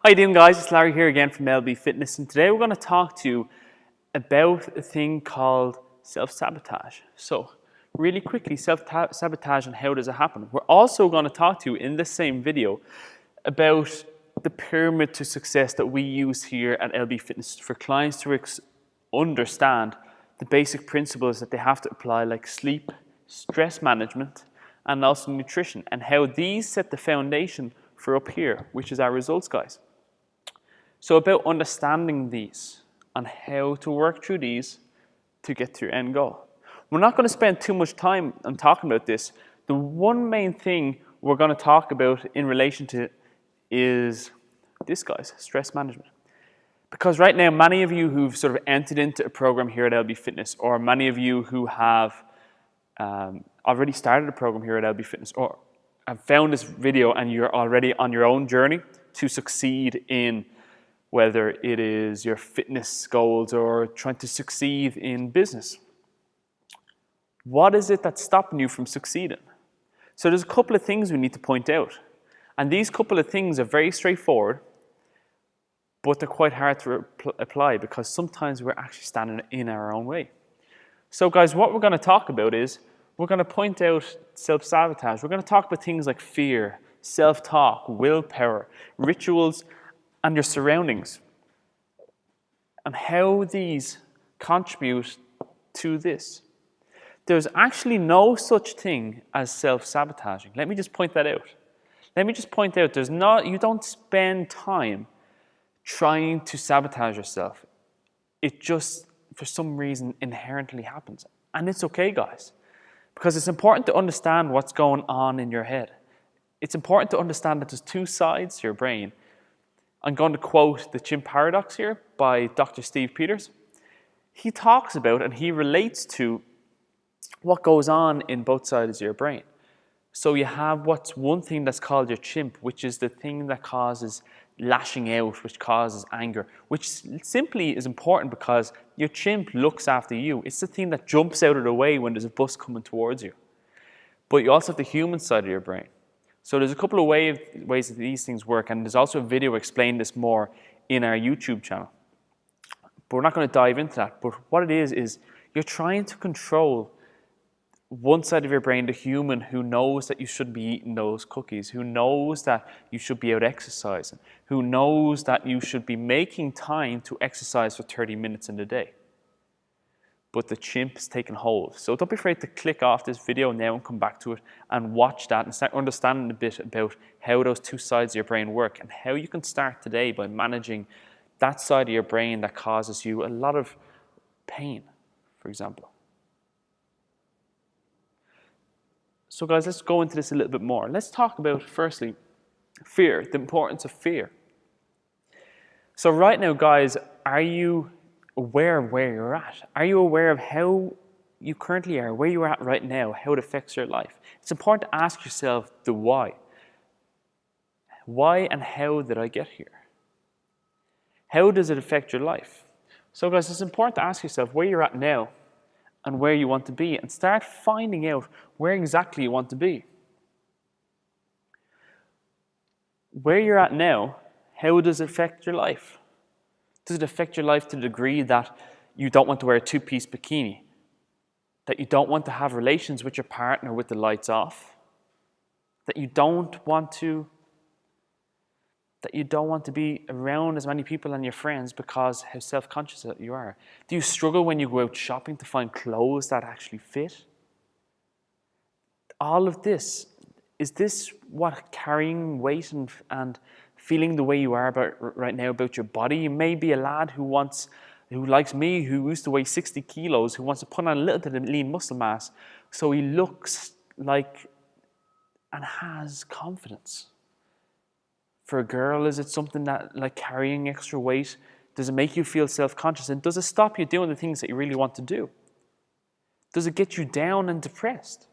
How you doing, guys? It's Larry here again from LB Fitness, and today we're going to talk to you about a thing called self-sabotage. So, really quickly, self-sabotage and how does it happen? We're also going to talk to you in this same video about the pyramid to success that we use here at LB Fitness for clients to understand the basic principles that they have to apply, like sleep, stress management, and also nutrition, and how these set the foundation for up here, which is our results, guys. So about understanding these and how to work through these to get to your end goal. We're not going to spend too much time on talking about this. The one main thing we're going to talk about in relation to is this, guys, stress management. Because right now, many of you who've sort of entered into a program here at LB Fitness, or many of you who have already started a program here at LB Fitness, or have found this video and you're already on your own journey to succeed in whether it is your fitness goals or trying to succeed in business. What is it that's stopping you from succeeding? So there's a couple of things we need to point out. And these couple of things are very straightforward, but they're quite hard to apply because sometimes we're actually standing in our own way. So guys, what we're going to talk about is we're going to point out self-sabotage. We're going to talk about things like fear, self-talk, willpower, rituals, and your surroundings, and how these contribute to this. There's actually no such thing as self-sabotaging. Let me just point that out. You don't spend time trying to sabotage yourself. It just, for some reason, inherently happens. And it's okay, guys, because it's important to understand what's going on in your head. It's important to understand that there's two sides to your brain. I'm going to quote The Chimp Paradox here by Dr. Steve Peters. He talks about and he relates to what goes on in both sides of your brain. So you have what's one thing that's called your chimp, which is the thing that causes lashing out, which causes anger, which simply is important because your chimp looks after you. It's the thing that jumps out of the way when there's a bus coming towards you. But you also have the human side of your brain. So there's a couple of ways that these things work, and there's also a video explaining this more in our YouTube channel. But we're not going to dive into that. But what it is you're trying to control one side of your brain, the human, who knows that you should be eating those cookies, who knows that you should be out exercising, who knows that you should be making time to exercise for 30 minutes in a day. But the chimp is taking hold. So don't be afraid to click off this video now and come back to it and watch that and start understanding a bit about how those two sides of your brain work and how you can start today by managing that side of your brain that causes you a lot of pain, for example. So guys, let's go into this a little bit more. Let's talk about, firstly, fear, the importance of fear. So right now, guys, are you aware of where you're at? Are you aware of how you currently are, where you're at right now, how it affects your life? It's important to ask yourself the why. Why and how did I get here? How does it affect your life? So guys, it's important to ask yourself where you're at now and where you want to be, and start finding out where exactly you want to be. Where you're at now, how does it affect your life? Does it affect your life to the degree that you don't want to wear a two-piece bikini? That you don't want to have relations with your partner with the lights off? That you don't want to be around as many people and your friends because how self-conscious that you are? Do you struggle when you go out shopping to find clothes that actually fit? All of this, is this what carrying weight and feeling the way you are right now about your body? You may be a lad who likes me, who used to weigh 60 kilos, who wants to put on a little bit of lean muscle mass so he looks like and has confidence. For a girl, is it something that, like carrying extra weight, does it make you feel self-conscious? And does it stop you doing the things that you really want to do? Does it get you down and depressed?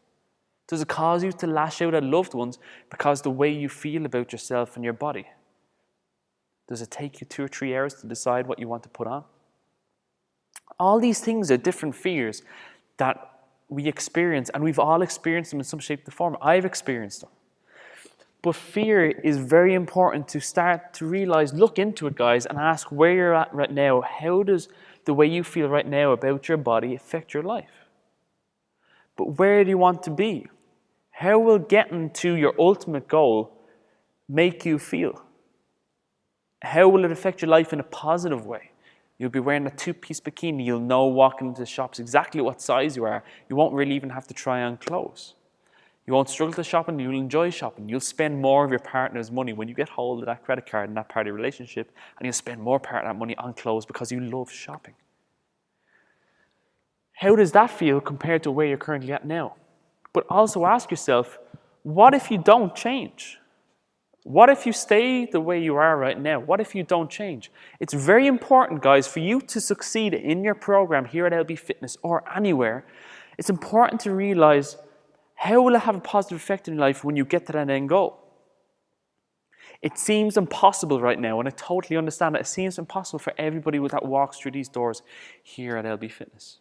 Does it cause you to lash out at loved ones because the way you feel about yourself and your body? Does it take you 2 or 3 hours to decide what you want to put on? All these things are different fears that we experience, and we've all experienced them in some shape or form. I've experienced them. But fear is very important to start to realize, look into it, guys, and ask where you're at right now. How does the way you feel right now about your body affect your life? But where do you want to be? How will getting to your ultimate goal make you feel? How will it affect your life in a positive way? You'll be wearing a two-piece bikini. You'll know walking into the shops exactly what size you are. You won't really even have to try on clothes. You won't struggle to shop and you'll enjoy shopping. You'll spend more of your partner's money when you get hold of that credit card in that part of your relationship, and you'll spend more part of that money on clothes because you love shopping. How does that feel compared to where you're currently at now? But also ask yourself, what if you don't change? What if you stay the way you are right now? What if you don't change? It's very important, guys, for you to succeed in your program here at LB Fitness or anywhere. It's important to realize, how will it have a positive effect in your life when you get to that end goal? It seems impossible right now, and I totally understand that. It seems impossible for everybody that walks through these doors here at LB Fitness.